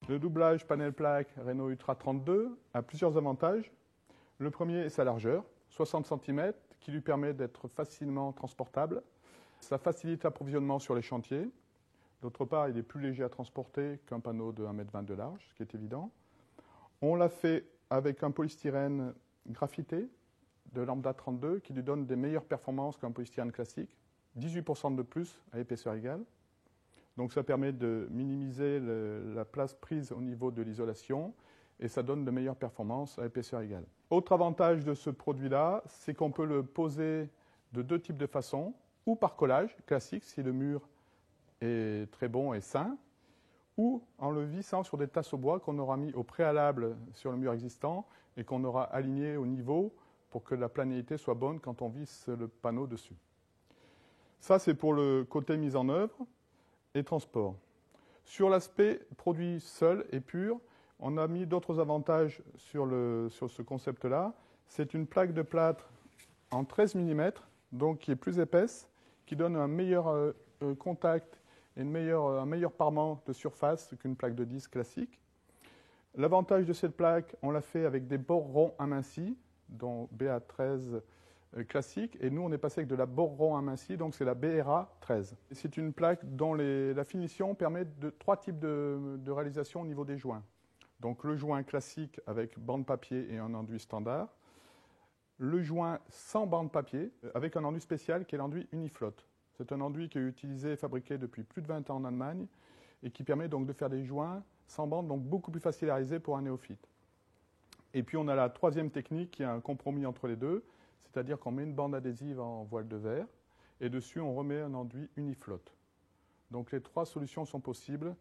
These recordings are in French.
Le doublage panel plaque Renault Ultra 32 a plusieurs avantages. Le premier est sa largeur, 60 cm, qui lui permet d'être facilement transportable. Ça facilite l'approvisionnement sur les chantiers. D'autre part, il est plus léger à transporter qu'un panneau de 1,20 m de large, ce qui est évident. On l'a fait avec un polystyrène graphité de Lambda 32 qui lui donne des meilleures performances qu'un polystyrène classique, 18% de plus à épaisseur égale. Donc ça permet de minimiser la place prise au niveau de l'isolation et ça donne de meilleures performances à épaisseur égale. Autre avantage de ce produit-là, c'est qu'on peut le poser de deux types de façons, ou par collage classique si le mur est très bon et sain, ou en le vissant sur des tasseaux bois qu'on aura mis au préalable sur le mur existant et qu'on aura aligné au niveau pour que la planéité soit bonne quand on visse le panneau dessus. Ça, c'est pour le côté mise en œuvre et transport. Sur l'aspect produit seul et pur, on a mis d'autres avantages sur ce concept-là. C'est une plaque de plâtre en 13 mm, donc qui est plus épaisse, qui donne un meilleur contact et un meilleur parement de surface qu'une plaque de 10 classique. L'avantage de cette plaque, on l'a fait avec des bords ronds amincis, dont BA13 classique, et nous on est passé avec de la bord rond aminci, donc c'est la BRA 13. C'est une plaque dont la finition permet de trois types de réalisation au niveau des joints. Donc le joint classique avec bande papier et un enduit standard, le joint sans bande papier avec un enduit spécial qui est l'enduit Uniflotte. C'est un enduit qui est utilisé et fabriqué depuis plus de 20 ans en Allemagne et qui permet donc de faire des joints sans bande, donc beaucoup plus facile à réaliser pour un néophyte. Et puis on a la troisième technique qui est un compromis entre les deux, c'est-à-dire qu'on met une bande adhésive en voile de verre et dessus on remet un enduit Uniflotte. Donc les trois solutions sont possibles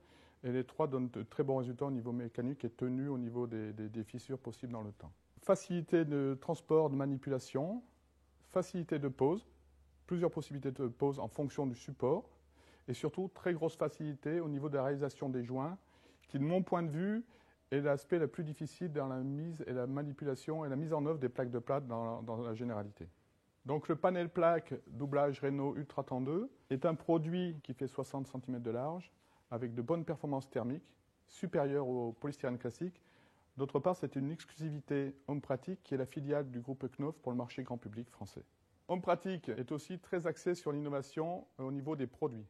et les trois donnent de très bons résultats au niveau mécanique et tenue au niveau des fissures possibles dans le temps. Facilité de transport, de manipulation, facilité de pose, plusieurs possibilités de pose en fonction du support et surtout très grosse facilité au niveau de la réalisation des joints qui, de mon point de vue, est l'aspect le plus difficile dans la mise et la manipulation et la mise en œuvre des plaques de plâtre dans la généralité. Donc le panel plaque doublage Renault Ultra 32 est un produit qui fait 60 cm de large avec de bonnes performances thermiques supérieures au polystyrène classique. D'autre part, c'est une exclusivité Home Pratique qui est la filiale du groupe Knauf pour le marché grand public français. Home Pratique est aussi très axé sur l'innovation au niveau des produits.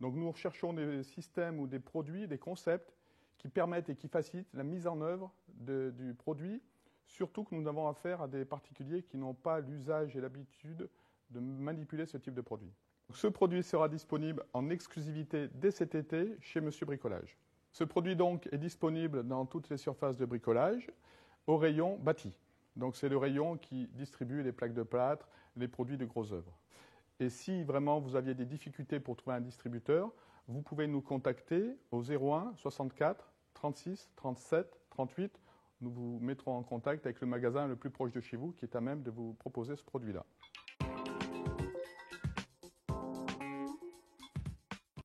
Donc nous recherchons des systèmes ou des produits, des concepts qui permettent et qui facilitent la mise en œuvre du produit, surtout que nous avons affaire à des particuliers qui n'ont pas l'usage et l'habitude de manipuler ce type de produit. Ce produit sera disponible en exclusivité dès cet été chez Monsieur Bricolage. Ce produit donc est disponible dans toutes les surfaces de bricolage au rayon bâti. Donc c'est le rayon qui distribue les plaques de plâtre, les produits de grosses œuvres. Et si vraiment vous aviez des difficultés pour trouver un distributeur, vous pouvez nous contacter au 01 64 36 37 38. Nous vous mettrons en contact avec le magasin le plus proche de chez vous qui est à même de vous proposer ce produit-là.